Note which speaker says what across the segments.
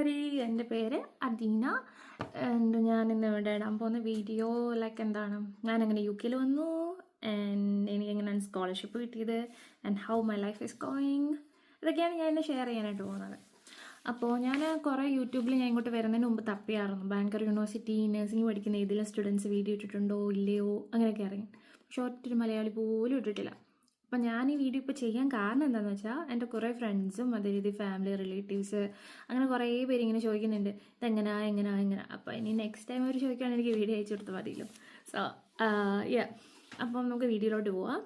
Speaker 1: കൂട്ടുകാരി, എൻ്റെ പേര് അദീന. ഞാൻ ഇന്ന് ഇവിടെ ഇടാൻ പോകുന്ന വീഡിയോ എന്താണ്, ഞാനങ്ങനെ UK വന്നു ആൻഡ് എനിക്ക് എങ്ങനെയാണ് സ്കോളർഷിപ്പ് കിട്ടിയത് and how my life is going, ഇതൊക്കെയാണ് ഞാൻ ഇന്ന് ഷെയർ ചെയ്യാനായിട്ട് പോകുന്നത്. അപ്പോൾ ഞാൻ കുറേ യൂട്യൂബിൽ ഞാൻ ഇങ്ങോട്ട് വരുന്നതിന് മുമ്പ് തപ്പിയായിരുന്നു ബാങ്കർ യൂണിവേഴ്സിറ്റി നഴ്സിംഗ് പഠിക്കുന്ന ഏതെങ്കിലും സ്റ്റുഡൻസ് വീഡിയോ ഇട്ടിട്ടുണ്ടോ ഇല്ലയോ അങ്ങനെയൊക്കെ അറിയാം. പക്ഷെ ഒറ്റൊരു മലയാളി പോലും ഇട്ടിട്ടില്ല. അപ്പം ഞാൻ ഈ വീഡിയോ ഇപ്പോൾ ചെയ്യാൻ കാരണം എന്താണെന്ന് വെച്ചാൽ എൻ്റെ കുറേ ഫ്രണ്ട്സും അതേ രീതി ഫാമിലി റിലേറ്റീവ്സ് അങ്ങനെ കുറേ പേര് ഇങ്ങനെ ചോദിക്കുന്നുണ്ട് എങ്ങനെ. അപ്പോൾ ഇനി നെക്സ്റ്റ് ടൈം അവർ ചോദിക്കുകയാണെങ്കിൽ എനിക്ക് വീഡിയോ അയച്ചു കൊടുത്താൽ മതിയല്ലോ. സോ അപ്പം നമുക്ക് വീഡിയോയിലോട്ട് പോവാം.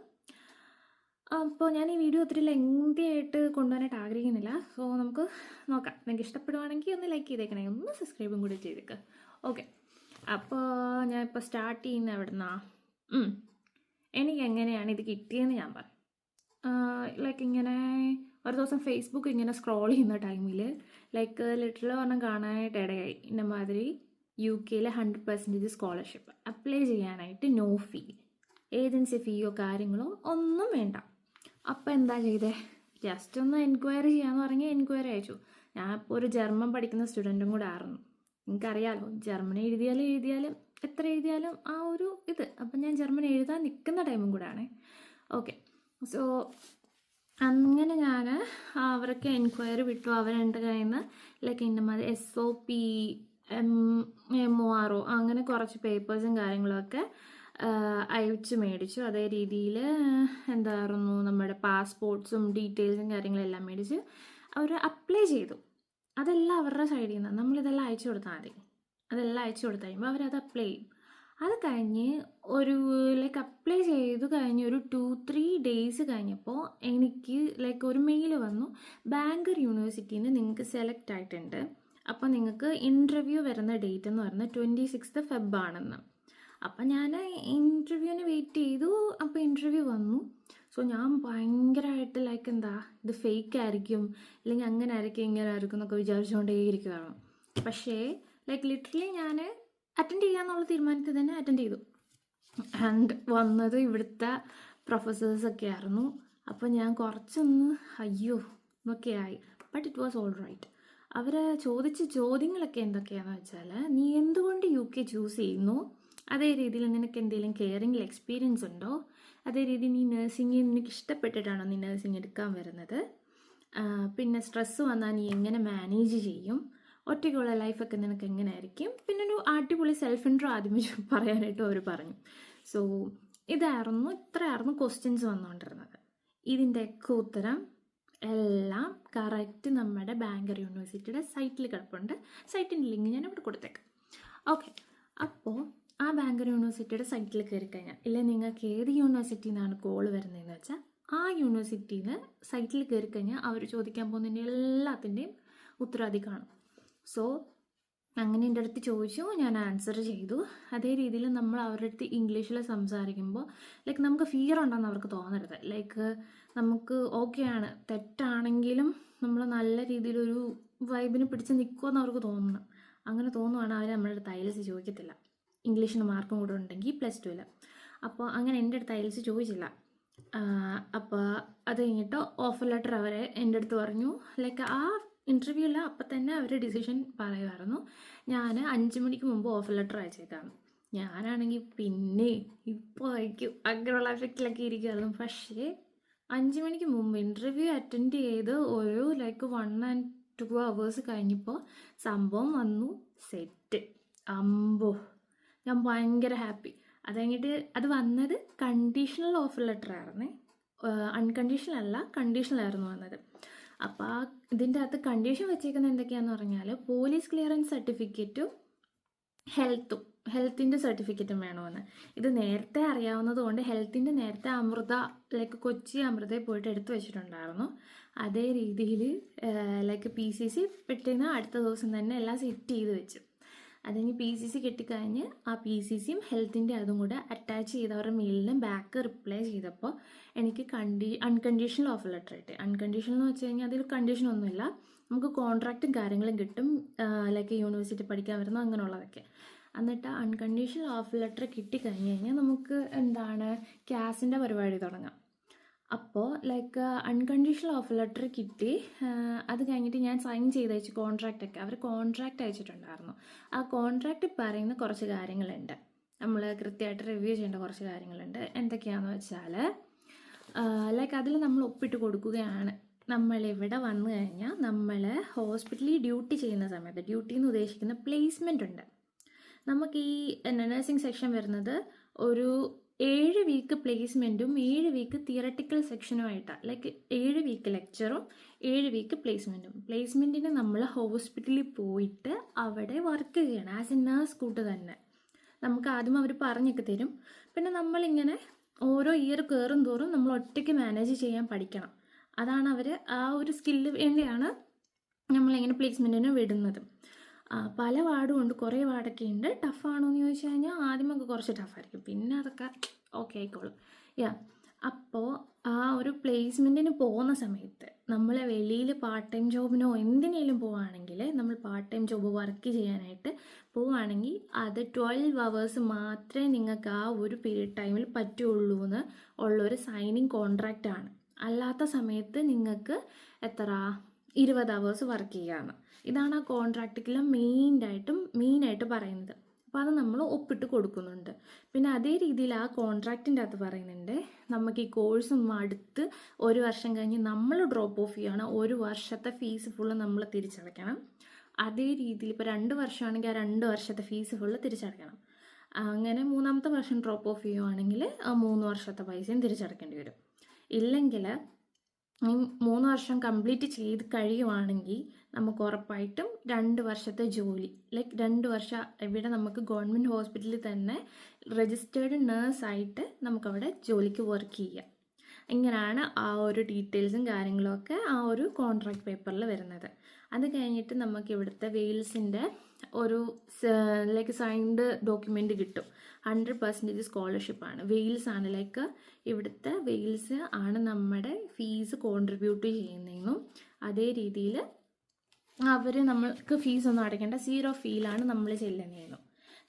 Speaker 1: അപ്പോൾ ഞാൻ ഈ വീഡിയോ ഒത്തിരി ലെങ്തി ആയിട്ട് കൊണ്ടുപോകാനായിട്ട് ആഗ്രഹിക്കുന്നില്ല. സോ നമുക്ക് നോക്കാം. നിങ്ങൾക്ക് ഇഷ്ടപ്പെടുവാണെങ്കിൽ ഒന്ന് ലൈക്ക് ചെയ്തേക്കണേ, ഒന്ന് സബ്സ്ക്രൈബും കൂടി ചെയ്തേക്ക്. ഓക്കെ, അപ്പോൾ ഞാൻ ഇപ്പോൾ സ്റ്റാർട്ട് ചെയ്യുന്ന എവിടെ നിന്നാണ്, എനിക്ക് എങ്ങനെയാണ് ഇത് കിട്ടിയെന്ന് ഞാൻ പറയും. ഇങ്ങനെ ഒരു ദിവസം ഫേസ്ബുക്ക് ഇങ്ങനെ സ്ക്രോൾ ചെയ്യുന്ന ടൈമിൽ ലിറ്ററൽ പറഞ്ഞാൽ കാണാനായിട്ട് ഇടയായി. ഇന്ന മാതിരി UK 100% സ്കോളർഷിപ്പ് അപ്ലൈ ചെയ്യാനായിട്ട് നോ ഫീ, ഏജൻസി ഫീയോ കാര്യങ്ങളോ ഒന്നും വേണ്ട. അപ്പോൾ എന്താ ചെയ്തേ, ജസ്റ്റ് ഒന്ന് എൻക്വയറി ചെയ്യാമെന്ന് പറഞ്ഞ് എൻക്വയറി അയച്ചു. ഞാൻ ഇപ്പോൾ ഒരു ജർമ്മൻ പഠിക്കുന്ന സ്റ്റുഡൻറ്റും കൂടെ ആയിരുന്നു. എനിക്കറിയാമല്ലോ, ജർമ്മൻ എഴുതിയാലും എത്ര എഴുതിയാലും ആ ഒരു ഇത്. അപ്പം ഞാൻ ജർമ്മൻ എഴുതാൻ നിൽക്കുന്ന ടൈമും കൂടെ ആണ്. ഓക്കെ, സോ അങ്ങനെ ഞാൻ അവർക്ക് എൻക്വയറി വിട്ടു. അവരെൻ്റെ കയ്യിൽ നിന്ന് ഇന്നമാതിരി SOP MORO അങ്ങനെ കുറച്ച് പേപ്പേഴ്സും കാര്യങ്ങളൊക്കെ അയച്ച് മേടിച്ചു. അതേ രീതിയിൽ എന്തായിരുന്നു, നമ്മുടെ പാസ്പോർട്ട്സും ഡീറ്റെയിൽസും കാര്യങ്ങളെല്ലാം മേടിച്ച് അവർ അപ്ലൈ ചെയ്തു. അതെല്ലാം അവരുടെ സൈഡിൽ നിന്ന് നമ്മളിതെല്ലാം അയച്ചു കൊടുത്താൽ മതി. അതെല്ലാം അയച്ചു കൊടുത്തു കഴിയുമ്പോൾ അവരത് അപ്ലൈ ചെയ്യും. അത് കഴിഞ്ഞ് ഒരു അപ്ലൈ ചെയ്തു കഴിഞ്ഞ് ഒരു 2-3 ഡേയ്സ് കഴിഞ്ഞപ്പോൾ എനിക്ക് ഒരു മെയിൽ വന്നു, ബാങ്കർ യൂണിവേഴ്സിറ്റിയിൽ നിന്ന് നിങ്ങൾക്ക് സെലക്ട് ആയിട്ടുണ്ട്. അപ്പോൾ നിങ്ങൾക്ക് ഇൻ്റർവ്യൂ വരുന്ന ഡേറ്റ് എന്ന് പറയുന്നത് 26 Feb ആണെന്ന്. അപ്പം ഞാൻ ഇൻ്റർവ്യൂവിന് വെയിറ്റ് ചെയ്തു. അപ്പോൾ ഇൻ്റർവ്യൂ വന്നു. സോ ഞാൻ ഭയങ്കരമായിട്ട് എന്താ ഇത് ഫേക്ക് ആയിരിക്കും, അല്ലെങ്കിൽ അങ്ങനെ ആയിരിക്കും ഇങ്ങനെ ആയിരിക്കും എന്നൊക്കെ വിചാരിച്ചുകൊണ്ടേ ഇരിക്കുകയാണ്. പക്ഷേ ലിറ്ററലി ഞാൻ അറ്റൻഡ് ചെയ്യാമെന്നുള്ള തീരുമാനത്തിൽ തന്നെ അറ്റൻഡ് ചെയ്തു. ആൻഡ് വന്നത് ഇവിടുത്തെ പ്രൊഫസേഴ്സൊക്കെ ആയിരുന്നു. അപ്പോൾ ഞാൻ കുറച്ചൊന്ന് അയ്യോ എന്നൊക്കെ ആയി. But it was all right. അവർ ചോദിച്ച ചോദ്യങ്ങളൊക്കെ എന്തൊക്കെയാണെന്ന് വെച്ചാൽ, നീ എന്തുകൊണ്ട് UK ചൂസ് ചെയ്യുന്നു, അതേ രീതിയിൽ നിനക്ക് എന്തെങ്കിലും കെയറിംഗിൽ എക്സ്പീരിയൻസ് ഉണ്ടോ, അതേ രീതിയിൽ നീ നഴ്സിംഗ് നിനക്ക് ഇഷ്ടപ്പെട്ടിട്ടാണോ നീ നഴ്സിംഗ് എടുക്കാൻ വരുന്നത്, പിന്നെ സ്ട്രെസ്സ് വന്നാൽ നീ എങ്ങനെ മാനേജ് ചെയ്യും, ഒറ്റയ്ക്കുള്ള ലൈഫൊക്കെ നിനക്ക് എങ്ങനെ ആയിരിക്കും, പിന്നെ ഒരു അടിപൊളി സെൽഫ് ഇൻട്രോ ആദ്യമേ പറയാനായിട്ടും അവർ പറഞ്ഞു. സോ ഇത്രയായിരുന്നു ക്വസ്റ്റ്യൻസ് വന്നുകൊണ്ടിരുന്നത്. ഇതിൻ്റെയൊക്കെ ഉത്തരം എല്ലാം കറക്റ്റ് നമ്മുടെ ബാങ്കർ യൂണിവേഴ്സിറ്റിയുടെ സൈറ്റിൽ കിടപ്പുണ്ട്. സൈറ്റിൻ്റെ ലിങ്ക് ഞാൻ ഇവിടെ കൊടുത്തേക്കാം. ഓക്കെ, അപ്പോൾ ആ ബാങ്കർ യൂണിവേഴ്സിറ്റിയുടെ സൈറ്റിൽ കയറി കഴിഞ്ഞാൽ, ഇല്ലെങ്കിൽ നിങ്ങൾക്ക് ഏത് യൂണിവേഴ്സിറ്റിയിൽ നിന്നാണ് കോൾ വരുന്നതെന്ന് വെച്ചാൽ ആ യൂണിവേഴ്സിറ്റിയിൽ സൈറ്റിൽ കയറി കഴിഞ്ഞാൽ അവർ ചോദിക്കാൻ പോകുന്നതിൻ്റെ എല്ലാത്തിൻ്റെയും ഉത്തരവാദി കാണും. സോ അങ്ങനെ എൻ്റെ അടുത്ത് ചോദിച്ചു, ഞാൻ ആൻസർ ചെയ്തു. അതേ രീതിയിൽ നമ്മൾ അവരുടെ അടുത്ത് ഇംഗ്ലീഷിൽ സംസാരിക്കുമ്പോൾ നമുക്ക് ഫിയർ ഉണ്ടെന്ന് അവർക്ക് തോന്നരുത്. നമുക്ക് ഓക്കെയാണ്, തെറ്റാണെങ്കിലും നമ്മൾ നല്ല രീതിയിലൊരു വൈബിന് പിടിച്ച് നിൽക്കുമെന്ന് അവർക്ക് തോന്നണം. അങ്ങനെ തോന്നുവാണ് അവർ നമ്മുടെ അടുത്ത് IELTS ചോദിക്കത്തില്ല. ഇംഗ്ലീഷിന് മാർക്കും കൂടെ ഉണ്ടെങ്കിൽ +2. അപ്പോൾ അങ്ങനെ എൻ്റെ അടുത്ത് IELTS ചോദിച്ചില്ല. അപ്പോൾ അത് കഴിഞ്ഞിട്ട് ഓഫർ ലെറ്റർ അവരെ എൻ്റെ അടുത്ത് പറഞ്ഞു. ആ ഇൻ്റർവ്യൂവിൽ അപ്പം തന്നെ അവർ ഡിസിഷൻ പറയുമായിരുന്നു. ഞാൻ 5 മണിക്ക് മുമ്പ് ഓഫർ ലെറ്റർ അയച്ചേക്കാണ്. ഞാനാണെങ്കിൽ പിന്നെ ഇപ്പോൾ അയക്കും അങ്ങനെയുള്ള എഫക്റ്റിലൊക്കെ ഇരിക്കുമായിരുന്നു. പക്ഷേ 5 മണിക്ക് മുമ്പ് ഇൻ്റർവ്യൂ അറ്റൻഡ് ചെയ്ത് ഒരു 1 and 2 hours കഴിഞ്ഞപ്പോൾ സംഭവം വന്നു, സെറ്റ്. അമ്പോ, ഞാൻ ഭയങ്കര ഹാപ്പി. അത് കഴിഞ്ഞിട്ട് അത് വന്നത് കണ്ടീഷണൽ ഓഫർ ലെറ്റർ ആയിരുന്നേ, അൺകണ്ടീഷണൽ അല്ല, കണ്ടീഷണൽ വന്നത്. അപ്പോൾ ഇതിൻ്റെ അകത്ത് കണ്ടീഷൻ വെച്ചേക്കുന്നത് എന്തൊക്കെയാണെന്ന് പറഞ്ഞാൽ, പോലീസ് ക്ലിയറൻസ് സർട്ടിഫിക്കറ്റും ഹെൽത്തിൻ്റെ സർട്ടിഫിക്കറ്റും വേണമെന്ന്. ഇത് നേരത്തെ അറിയാവുന്നത് കൊണ്ട് ഹെൽത്തിൻ്റെ നേരത്തെ അമൃത കൊച്ചി അമൃതയിൽ പോയിട്ട് എടുത്തു വെച്ചിട്ടുണ്ടായിരുന്നു. അതേ രീതിയിൽ PCC പെട്ടെന്ന് അടുത്ത ദിവസം തന്നെ എല്ലാം സെറ്റ് ചെയ്ത് വെച്ചു. അതിന് PCC കിട്ടിക്കഴിഞ്ഞ് ആ PCCയും ഹെൽത്തിൻ്റെ അതും കൂടെ അറ്റാച്ച് ചെയ്ത് അവരുടെ മെയിലിന് ബാക്ക് റിപ്ലൈ ചെയ്തപ്പോൾ എനിക്ക് അൺകണ്ടീഷണൽ ഓഫർ ലെറ്റർ കിട്ടി. അൺകണ്ടീഷണൽ എന്ന് വെച്ച് കഴിഞ്ഞാൽ അതിൽ കണ്ടീഷനൊന്നുമില്ല, നമുക്ക് കോൺട്രാക്റ്റും കാര്യങ്ങളും കിട്ടും, യൂണിവേഴ്സിറ്റി പഠിക്കാൻ വരുന്നു അങ്ങനെയുള്ളതൊക്കെ. എന്നിട്ട് അൺകണ്ടീഷണൽ ഓഫർ ലെറ്റർ കിട്ടിക്കഴിഞ്ഞ് കഴിഞ്ഞാൽ നമുക്ക് ക്യാസിൻ്റെ പരിപാടി തുടങ്ങാം. അപ്പോൾ ലൈക്ക് അൺകണ്ടീഷണൽ ഓഫർ ലെറ്റർ കിട്ടി. അത് കഴിഞ്ഞിട്ട് ഞാൻ സൈൻ ചെയ്ത് അയച്ചു കോൺട്രാക്റ്റൊക്കെ. അവർ കോൺട്രാക്റ്റ് അയച്ചിട്ടുണ്ടായിരുന്നു. ആ കോൺട്രാക്റ്റ് പറയുന്ന കുറച്ച് കാര്യങ്ങളുണ്ട്, നമ്മൾ കൃത്യമായിട്ട് റിവ്യൂ ചെയ്യേണ്ട കുറച്ച് കാര്യങ്ങളുണ്ട്. എന്തൊക്കെയാണെന്ന് വെച്ചാൽ ലൈക്ക് അതിൽ നമ്മൾ ഒപ്പിട്ട് കൊടുക്കുകയാണ്. നമ്മളിവിടെ വന്നു കഴിഞ്ഞാൽ നമ്മൾ ഹോസ്പിറ്റലിൽ ഡ്യൂട്ടി ചെയ്യുന്ന സമയത്ത്, ഡ്യൂട്ടി എന്ന് ഉദ്ദേശിക്കുന്ന പ്ലേസ്മെൻ്റ് ഉണ്ട്. നമുക്ക് ഈ നഴ്സിംഗ് സെക്ഷൻ വരുന്നത് ഒരു 7 വീക്ക് പ്ലേസ്മെൻറ്റും 7 വീക്ക് തിയറട്ടിക്കൽ സെക്ഷനുമായിട്ടാണ്. ലൈക്ക് 7 വീക്ക് ലെക്ചറും 7 വീക്ക് പ്ലേസ്മെൻറ്റും. പ്ലേസ്മെൻറ്റിന് നമ്മൾ ഹോസ്പിറ്റലിൽ പോയിട്ട് അവിടെ വർക്ക് ചെയ്യണം ആസ് എ നേഴ്സ് കൂട്ട് തന്നെ. നമുക്ക് ആദ്യം അവർ പറഞ്ഞൊക്കെ തരും. പിന്നെ നമ്മളിങ്ങനെ ഓരോ ഇയർ കയറും തോറും നമ്മൾ ഒറ്റയ്ക്ക് മാനേജ് ചെയ്യാൻ പഠിക്കണം. അതാണ് അവർ ആ ഒരു സ്കില്ല് വേണ്ടിയാണ് നമ്മളിങ്ങനെ പ്ലേസ്മെൻറ്റിന് വിടുന്നത്. പല വാർഡും ഉണ്ട്, കുറേ വാർഡൊക്കെ ഉണ്ട്. ടഫാണോ എന്ന് ചോദിച്ചു കഴിഞ്ഞാൽ ആദ്യമൊക്കെ കുറച്ച് ടഫായിരിക്കും, പിന്നെ അതൊക്കെ ഓക്കെ ആയിക്കോളും. അപ്പോൾ ആ ഒരു പ്ലേസ്മെൻറ്റിന് പോകുന്ന സമയത്ത് നമ്മൾ വെളിയിൽ പാർട്ട് ടൈം ജോബിനോ എന്തിനേലും പോവുകയാണെങ്കിൽ, നമ്മൾ പാർട്ട് ടൈം ജോബ് വർക്ക് ചെയ്യാനായിട്ട് പോവുകയാണെങ്കിൽ അത് 12 hours മാത്രമേ നിങ്ങൾക്ക് ആ ഒരു പീരീഡ് ടൈമിൽ പറ്റുള്ളൂ എന്ന് ഉള്ളൊരു സൈനിങ് കോൺട്രാക്റ്റാണ്. അല്ലാത്ത സമയത്ത് നിങ്ങൾക്ക് എത്ര 20 hours വർക്ക് ചെയ്യാമെന്ന്. ഇതാണ് ആ കോൺട്രാക്റ്റിൽ മെയിനായിട്ട് പറയുന്നത്. അപ്പോൾ അത് നമ്മൾ ഒപ്പിട്ട് കൊടുക്കുന്നുണ്ട്. പിന്നെ അതേ രീതിയിൽ ആ കോൺട്രാക്റ്റിൻ്റെ അകത്ത് പറയുന്നുണ്ട്, നമുക്ക് ഈ കോഴ്സ് അടുത്ത് 1 വർഷം കഴിഞ്ഞ് നമ്മൾ ഡ്രോപ്പ് ഓഫ് ചെയ്യുകയാണ്, 1 വർഷത്തെ ഫീസ് ഫുള്ള് നമ്മൾ തിരിച്ചടയ്ക്കണം. അതേ രീതിയിൽ ഇപ്പോൾ 2 വർഷമാണെങ്കിൽ ആ 2 വർഷത്തെ ഫീസ് ഫുള്ള് തിരിച്ചടയ്ക്കണം. അങ്ങനെ 3ാമത്തെ വർഷം ഡ്രോപ്പ് ഓഫ് ചെയ്യുവാണെങ്കിൽ ആ 3 വർഷത്തെ പൈസയും തിരിച്ചടയ്ക്കേണ്ടി വരും. ഇല്ലെങ്കിൽ 3 വർഷം കംപ്ലീറ്റ് ചെയ്ത് കഴിയുവാണെങ്കിൽ നമുക്ക് ഉറപ്പായിട്ടും 2 വർഷത്തെ ജോലി, ലൈക്ക് 2 വർഷം ഇവിടെ നമുക്ക് ഗവൺമെൻറ് ഹോസ്പിറ്റലിൽ തന്നെ രജിസ്റ്റേർഡ് നേഴ്സായിട്ട് നമുക്കവിടെ ജോലിക്ക് വർക്ക് ചെയ്യാം. ഇങ്ങനെയാണ് ആ ഒരു ഡീറ്റെയിൽസും കാര്യങ്ങളൊക്കെ ആ ഒരു കോൺട്രാക്ട് പേപ്പറിൽ വരുന്നത്. അത് കഴിഞ്ഞിട്ട് നമുക്ക് ഇവിടുത്തെ വെയിൽസിൻ്റെ ഒരു ലൈക്ക് സൈൻഡ് ഡോക്യുമെൻ്റ് കിട്ടും. 100% സ്കോളർഷിപ്പാണ്. വെയിൽസ് ആണ്, ലൈക്ക് ഇവിടുത്തെ വെയിൽസ് ആണ് നമ്മുടെ ഫീസ് കോൺട്രിബ്യൂട്ട് ചെയ്യുന്നതെന്നും അതേ രീതിയിൽ അവർ നമ്മൾക്ക് ഫീസൊന്നും അടയ്ക്കേണ്ട 0 ഫീലാണ് നമ്മൾ ചെല്ലുന്നതെന്നും.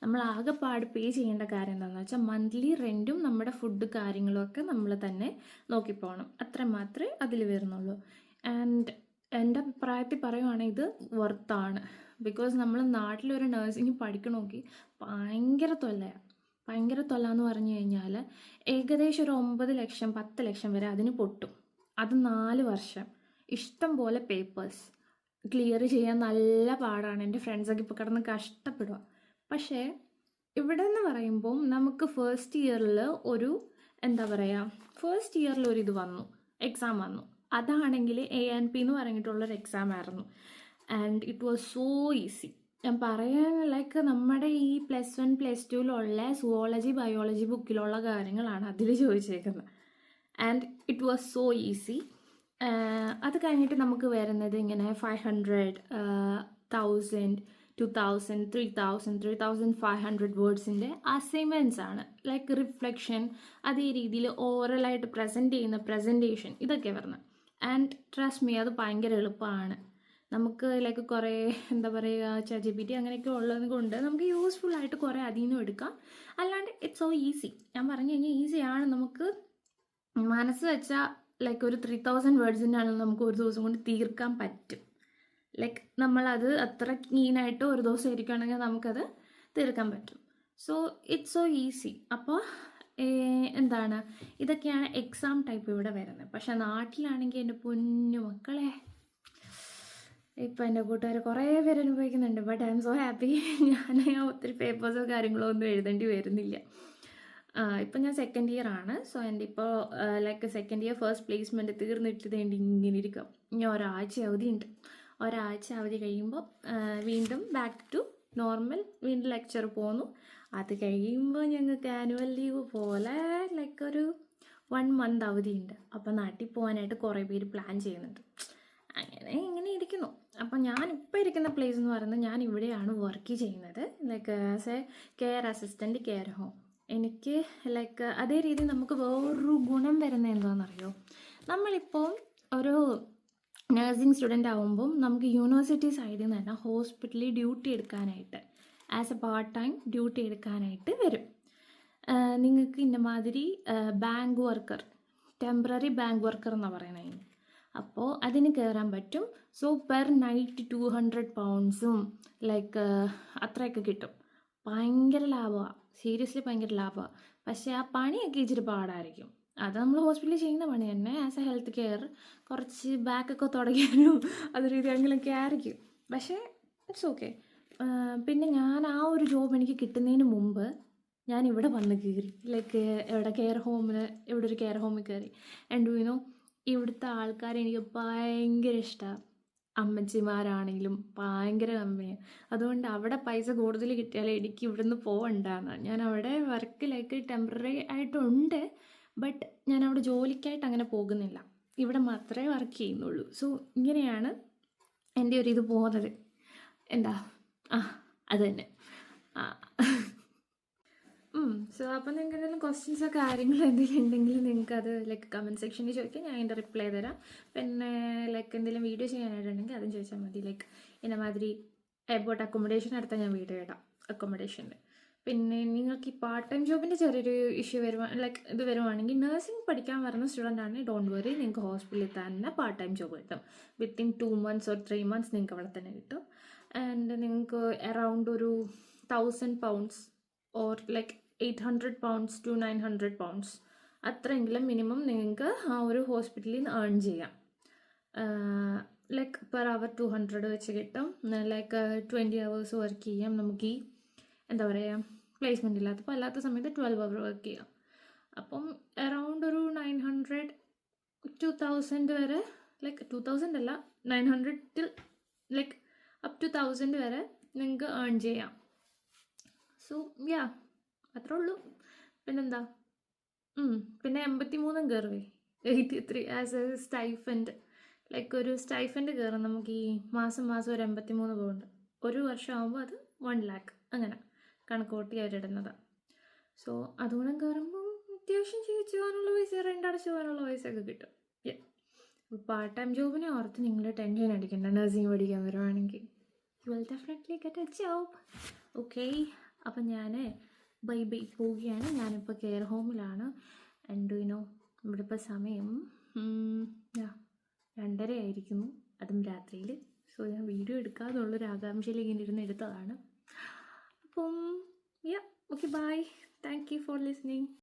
Speaker 1: നമ്മൾ ആകെപ്പാട് പേ ചെയ്യേണ്ട കാര്യം എന്താണെന്ന് വെച്ചാൽ മന്ത്ലി റെൻറ്റും നമ്മുടെ ഫുഡ് കാര്യങ്ങളൊക്കെ നമ്മൾ തന്നെ നോക്കിപ്പോകണം. അത്ര മാത്രമേ അതിൽ വരുന്നുള്ളൂ. ആൻഡ് എൻ്റെ അഭിപ്രായത്തിൽ പറയുവാണെങ്കിൽ ഇത് വർത്താണ്. ബിക്കോസ് നമ്മൾ നാട്ടിലൊരു നഴ്സിംഗ് പഠിക്കണമെങ്കിൽ ഭയങ്കര തൊല്ലാന്ന് പറഞ്ഞു കഴിഞ്ഞാൽ ഏകദേശം ഒരു 9 ലക്ഷം 10 ലക്ഷം വരെ അതിന് പൊട്ടും. അത് 4 വർഷം ഇഷ്ടം പോലെ പേപ്പേഴ്സ് ക്ലിയർ ചെയ്യാൻ നല്ല പാടാണ്. എൻ്റെ ഫ്രണ്ട്സൊക്കെ ഇപ്പോൾ കിടന്ന് കഷ്ടപ്പെടുക. പക്ഷേ ഇവിടെ എന്ന് പറയുമ്പം നമുക്ക് ഫസ്റ്റ് ഇയറിൽ ഒരു ഇത് വന്നു, എക്സാം വന്നു. അതാണെങ്കിൽ ANP എന്ന് പറഞ്ഞിട്ടുള്ളൊരു എക്സാം ആയിരുന്നു. And it was so easy. ഞാൻ പറയാൻ ലൈക്ക് നമ്മുടെ ഈ +1 +2 സുവോളജി ബയോളജി ബുക്കിലുള്ള കാര്യങ്ങളാണ് അതിൽ ചോദിച്ചേക്കുന്നത്. And it was so easy. അത് കഴിഞ്ഞിട്ട് നമുക്ക് വരുന്നത് ഇങ്ങനെ 500, 1000, 2000, 3000, 3500 വേർഡ്സിൻ്റെ അസൈൻമെൻറ്റ്സ് ആണ്. ലൈക്ക് റിഫ്ലക്ഷൻ, അതേ രീതിയിൽ ഓറലായിട്ട് പ്രസൻറ്റ് ചെയ്യുന്ന പ്രസൻറ്റേഷൻ, ഇതൊക്കെ വരുന്നത്. ആൻഡ് ട്രസ്റ്റ് മീ, അത് ഭയങ്കര എളുപ്പമാണ്. നമുക്ക് ലൈക്ക് കുറേ ChatGPT അങ്ങനെയൊക്കെ ഉള്ളത് കൊണ്ട് നമുക്ക് യൂസ്ഫുൾ ആയിട്ട് കുറേ അതിൽ നിന്നും എടുക്കാം. അല്ലാണ്ട് ഇറ്റ്സ് സോ ഈസി. ഞാൻ പറഞ്ഞു കഴിഞ്ഞാൽ ഈസിയാണ്. നമുക്ക് മനസ്സ് വെച്ചാൽ ലൈക്ക് ഒരു 3000 വേർഡ്സിൻ്റെ ആണെങ്കിൽ നമുക്ക് ഒരു ദിവസം കൊണ്ട് തീർക്കാൻ പറ്റും. ലൈക്ക് നമ്മളത് അത്ര ക്ലീനായിട്ട് ഒരു ദിവസം ഇരിക്കുകയാണെങ്കിൽ നമുക്കത് തീർക്കാൻ പറ്റും. So it's so easy. അപ്പോൾ ഇതൊക്കെയാണ് എക്സാം ടൈപ്പ് ഇവിടെ വരുന്നത്. പക്ഷേ നാട്ടിലാണെങ്കിൽ എൻ്റെ പൊന്നു മക്കളെ, ഇപ്പം എൻ്റെ കൂട്ടുകാർ കുറേ പേര് അനുഭവിക്കുന്നുണ്ട്. But I M so happy. ഞാൻ ഒത്തിരി പേപ്പേഴ്സോ കാര്യങ്ങളോ ഒന്നും എഴുതേണ്ടി വരുന്നില്ല. ഇപ്പം ഞാൻ 2nd ഇയർ ആണ്. സോ എൻ്റെ ഇപ്പോൾ like 2nd year first placement തീർന്നിട്ട് വേണ്ടി ഇങ്ങനെ ഇരിക്കും. ഇനി ഒരാഴ്ച അവധിയുണ്ട്. ഒരാഴ്ച അവധി കഴിയുമ്പോൾ വീണ്ടും ബാക്ക് ടു നോർമൽ, വീണ്ടും ലെക്ചർ പോകുന്നു. അത് കഴിയുമ്പോൾ ഞങ്ങൾക്ക് ആനുവൽ ലീവ് പോലെ ലൈക്ക് ഒരു 1 month അവധിയുണ്ട്. അപ്പോൾ നാട്ടിൽ പോകാനായിട്ട് കുറേ പേര് പ്ലാൻ ചെയ്യുന്നുണ്ട്. ഇങ്ങനെ ഇരിക്കുന്നു. അപ്പോൾ ഞാനിപ്പോൾ ഇരിക്കുന്ന പ്ലേസ് എന്ന് പറയുന്നത്, ഞാൻ ഇവിടെയാണ് വർക്ക് ചെയ്യുന്നത്. Like as A care assistant, care home. എനിക്ക് ലൈക്ക് അതേ രീതി നമുക്ക് വേറൊരു ഗുണം വരുന്നത് എന്താണെന്നറിയോ? നമ്മളിപ്പോൾ ഒരു നഴ്സിംഗ് സ്റ്റുഡൻ്റ് ആകുമ്പം നമുക്ക് യൂണിവേഴ്സിറ്റി സൈഡിൽ നിന്ന് തന്നെ ഹോസ്പിറ്റലിൽ ഡ്യൂട്ടി എടുക്കാനായിട്ട് as a part time duty എടുക്കാനായിട്ട് വരും. നിങ്ങൾക്ക് ഇന്നമാതിരി bank worker, temporary bank worker എന്നാണ് പറയണത്. അപ്പോൾ അതിന് കയറാൻ പറ്റും. സോ പെർ നൈറ്റ് 200 പൗണ്ട്സും ലൈക്ക് അത്രയൊക്കെ കിട്ടും. ഭയങ്കര ലാഭമാണ്, സീരിയസ്ലി ഭയങ്കര ലാഭമാണ്. പക്ഷേ ആ പണിയൊക്കെ ഇച്ചിരി പാടായിരിക്കും. അത് നമ്മൾ ഹോസ്പിറ്റലിൽ ചെയ്യുന്ന പണി തന്നെ. ആസ് എ ഹെൽത്ത് കെയർ കുറച്ച് ബാക്കൊക്കെ തുടയ്ക്കാനും അത് രീതി അങ്ങനെയൊക്കെ ആയിരിക്കും. പക്ഷേ ഇറ്റ്സ് ഓക്കെ. പിന്നെ ഞാൻ ആ ഒരു ജോബ് എനിക്ക് കിട്ടുന്നതിന് മുമ്പ് ഞാൻ ഇവിടെ വന്ന് കയറി, ലൈക്ക് ഇവിടെ കെയർ ഹോമിൽ, ഇവിടെ ഒരു കെയർ ഹോമിൽ കയറി. ആൻഡ് യു നോ, ഇവിടുത്തെ ആൾക്കാരെ എനിക്ക് ഭയങ്കര ഇഷ്ടമാണ്. അമ്മച്ചിമാരാണെങ്കിലും ഭയങ്കര കമ്പനിയാണ്. അതുകൊണ്ട് അവിടെ പൈസ കൂടുതൽ കിട്ടിയാലേ എനിക്ക് ഇവിടുന്ന് പോകണ്ടെന്ന്. ഞാൻ അവിടെ വർക്ക് ലൈക്ക് ടെമ്പററി ആയിട്ടുണ്ട്, ബട്ട് ഞാൻ അവിടെ ജോലിക്കായിട്ട് അങ്ങനെ പോകുന്നില്ല. ഇവിടെ മാത്രമേ വർക്ക് ചെയ്യുന്നുള്ളൂ. സോ ഇങ്ങനെയാണ് എൻ്റെ ഒരു ഇത് പോകുന്നത്. എന്താ അത് തന്നെ. സോ അപ്പം നിങ്ങൾക്ക് എന്തെങ്കിലും ക്വസ്റ്റ്യൻസോ കാര്യങ്ങളോ എന്തെങ്കിലും ഉണ്ടെങ്കിൽ നിങ്ങൾക്ക് അത് ലൈക്ക് കമൻറ്റ് സെക്ഷനിൽ ചോദിക്കാം, ഞാൻ അതിൻ്റെ റിപ്ലൈ തരാം. പിന്നെ ലൈക്ക് എന്തെങ്കിലും വീഡിയോ ചെയ്യാനായിട്ടുണ്ടെങ്കിൽ അതും ചോദിച്ചാൽ മതി. ലൈക്ക് ഇന്നമാതിരി എയർപോർട്ട് അക്കോമഡേഷൻ എടുത്താൽ ഞാൻ വീഡിയോ ഇടാം അക്കോമഡേഷൻ്റെ. പിന്നെ നിങ്ങൾക്ക് ഈ പാർട്ട് ടൈം ജോബിൻ്റെ ചെറിയൊരു ഇഷ്യൂ ലൈക്ക് ഇത് വരുവാണെങ്കിൽ, നഴ്സിംഗ് പഠിക്കാൻ വരുന്ന സ്റ്റുഡൻ്റ് ആണെങ്കിൽ ഡോണ്ട് വറി, നിങ്ങൾക്ക് ഹോസ്പിറ്റലിൽ തന്നെ പാർട്ട് ടൈം ജോബ് കിട്ടും. വിത്തിൻ 2 months or 3 months നിങ്ങൾക്ക് അവിടെ തന്നെ കിട്ടും. ആൻഡ് നിങ്ങൾക്ക് അറൗണ്ട് ഒരു 1000 pounds or like 800 pounds to 900 pounds അത്രയെങ്കിലും മിനിമം നിങ്ങൾക്ക് ആ ഒരു ഹോസ്പിറ്റലിൽ നിന്ന് ഏൺ ചെയ്യാം. ലൈക്ക് പെർ അവർ 200 വെച്ച് കിട്ടും. ലൈക്ക് 20 hours വർക്ക് ചെയ്യാം. നമുക്ക് ഈ എന്താ പറയുക, പ്ലേസ്മെൻ്റ് ഇല്ലാത്തപ്പോൾ, അല്ലാത്ത സമയത്ത് 12 hour വർക്ക് ചെയ്യാം. അപ്പം അറൗണ്ട് ഒരു 900 to 1000 വരെ, ലൈക്ക് 2000 അല്ല 900 till ലൈക്ക് അപ് ടു 1000 വരെ നിങ്ങൾക്ക് ഏൺ ചെയ്യാം. സോ യാ, അത്രേ ഉള്ളൂ. പിന്നെന്താ, പിന്നെ 83 കയറുവേ, 83 ആസ് എ സ്റ്റൈഫൻഡ്. ലൈക്ക് ഒരു സ്റ്റൈഫൻഡ് കയറും നമുക്ക് ഈ മാസം ഒരു 83 pound. ഒരു വർഷം ആകുമ്പോൾ അത് 1 lakh അങ്ങനെ കണക്ക് കൂട്ടി അവരിടുന്നതാണ്. സോ അതുകൂടെ കയറുമ്പം അത്യാവശ്യം ജീവിച്ചു പോകാനുള്ള പൈസ, റെൻ്റ് അടച്ചു പോകാനുള്ള പൈസയൊക്കെ കിട്ടും. പാർട്ട് ടൈം ജോബിനെ ഓർത്ത് നിങ്ങൾ ടെൻഷൻ അടിക്കണ്ട. നഴ്സിംഗ് പഠിക്കാൻ വരുവാണെങ്കിൽ you will definitely get A job. Okay, അപ്പം ഞാൻ ബൈ പോവുകയാണ്. ഞാനിപ്പോൾ കെയർ ഹോമിലാണ്. ആൻഡ് യു നോ, ഇവിടെ ഇപ്പോൾ സമയം 2:30 ആയിരിക്കുന്നു, അതും രാത്രിയിൽ. സോ ഞാൻ വീഡിയോ എടുക്കാതുള്ളൊരു ആകാംക്ഷയിൽ ഇങ്ങനെ ഇരുന്ന് എടുത്തതാണ്. അപ്പം okay, bye. Thank you for listening.